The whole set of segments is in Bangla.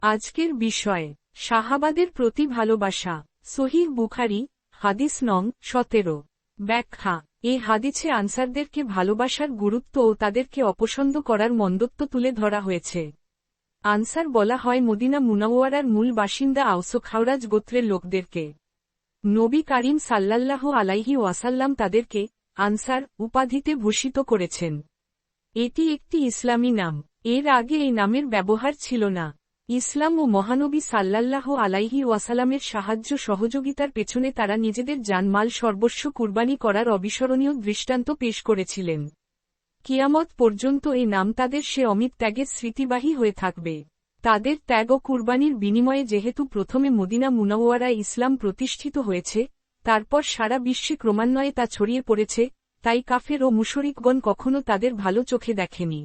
আজকের বিষয় সাহাবাদের প্রতি ভালোবাসা। সহিহ বুখারী, হাদিস নং 17। ব্যাখ্যা। এ হাদিসে আনসারদেরকে ভালোবাসার গুরুত্ব ও তাদেরকে অপছন্দ করার মন্দত্ব তুলে ধরা হয়েছে। আনসার বলা হয় মদিনা মুনাওয়ারার মূল বাসিন্দা আওস খাওরাজ গোত্রের লোকদেরকে। নবী কারীম সাল্লাল্লাহু আলাইহি ওয়াসাল্লাম তাদেরকে আনসার উপাধিতে ভূষিত করেছেন। এটি একটি ইসলামী নাম। এর আগে এই নামের ব্যবহার ছিল না। ইসলাম ও মহানবী সাল্লাল্লাহু আলাইহি ওয়াসাল্লামের সাহায্য সহযোগিতার পেছনে তারা নিজেদের জানমাল সর্বস্ব কুরবানি করার অবিস্মরণীয় দৃষ্টান্ত পেশ করেছিলেন। কিয়ামত পর্যন্ত এই নাম তাদের সে অমিত ত্যাগের স্মৃতিবাহী হয়ে থাকবে। তাদের ত্যাগ ও কুরবানির বিনিময়ে যেহেতু প্রথমে মদিনা মুনাওয়ারায় ইসলাম প্রতিষ্ঠিত হয়েছে, তারপর সারা বিশ্বে ক্রমান্বয়ে তা ছড়িয়ে পড়েছে, তাই কাফের ও মুশরিকগণ কখনো তাদের ভালো চোখে দেখেনি।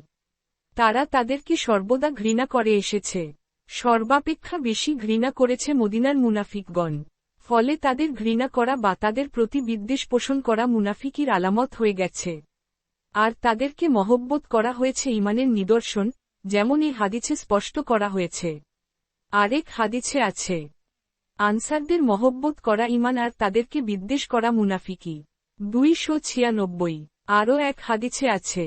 তারা তাদেরকে সর্বদা ঘৃণা করে এসেছে। সর্বাপেক্ষা বেশি ঘৃণা করেছে মদিনার মুনাফিকগণ। ফলে তাদের ঘৃণা করা বা তাদের প্রতি বিদ্বেষ পোষণ করা মুনাফিকির আলামত হয়ে গেছে। আর তাদেরকে মহব্বত করা হয়েছে ঈমানের নিদর্শন, যেমন এই হাদিসে স্পষ্ট করা হয়েছে। আরেক হাদিসে আছে, আনসারদের মহব্বত করা ঈমান আর তাদেরকে বিদ্বেষ করা মুনাফিকি। 296। আরও এক হাদিসে আছে,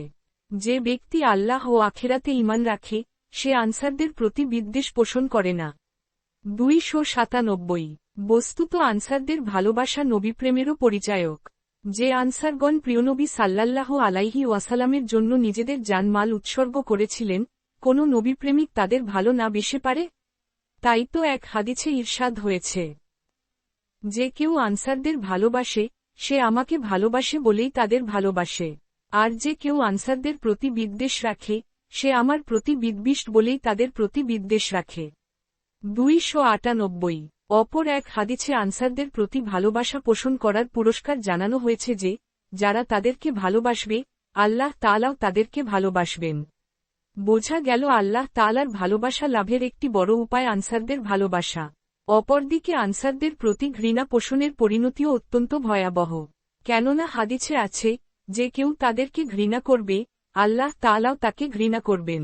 যে ব্যক্তি আল্লাহ ও আখিরাতে ঈমান রাখে, সে আনসারদের প্রতি বিদ্বেষ পোষণ করে না। 297। বস্তুত আনসারদের ভালোবাসা নবীপ্রেমেরও পরিচায়ক। যে আনসারগণ প্রিয়নবী সাল্লাল্লাহু আলাইহি ওয়াসাল্লামের জন্য নিজেদের জানমাল উৎসর্গ করেছিলেন, কোন নবীপ্রেমিক তাদের ভালো না বেসে পারে? তাই তো এক হাদিসে ইরশাদ হয়েছে, যে কেউ আনসারদের ভালোবাসে, সে আমাকে ভালোবাসে বলেই তাদের ভালোবাসে। আর যে কেউ আনসারদের প্রতি বিদ্বেষ রাখে, সে আমার প্রতি বিদ্বিষ্ট বলেই তাদের প্রতি বিদ্বেষ রাখে। 298। অপর এক হাদিসে আনসারদের প্রতি ভালোবাসা পোষণ করার পুরস্কার জানানো হয়েছে যে, যারা তাদেরকে ভালোবাসবে, আল্লাহ তাআলাও তাদেরকে ভালোবাসবেন। বোঝা গেল আল্লাহ তাআলার ভালোবাসা লাভের একটি বড় উপায় আনসারদের ভালোবাসা। অপরদিকে আনসারদের প্রতি ঘৃণা পোষণের পরিণতিও অত্যন্ত ভয়াবহ। কেননা হাদিসে আছে, যে কেউ তাদেরকে ঘৃণা করবে, আল্লাহ তাআলাও তাকে ঘৃণা করবেন।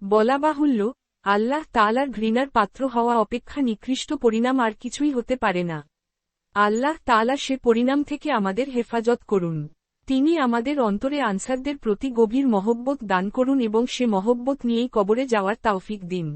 বলা বাহুল্য, আল্লাহ তাআলার ঘৃণার পাত্র হওয়া অপেক্ষা নিকৃষ্ট পরিণাম আর কিছুই হতে পারে না। আল্লাহ তাআলা সে পরিণাম থেকে আমাদের হেফাজত করুন। তিনি আমাদের অন্তরে আনসারদের প্রতি গভীর মহব্বত দান করুন এবং সে মহব্বত নিয়েই কবরে যাওয়ার তাওফিক দিন।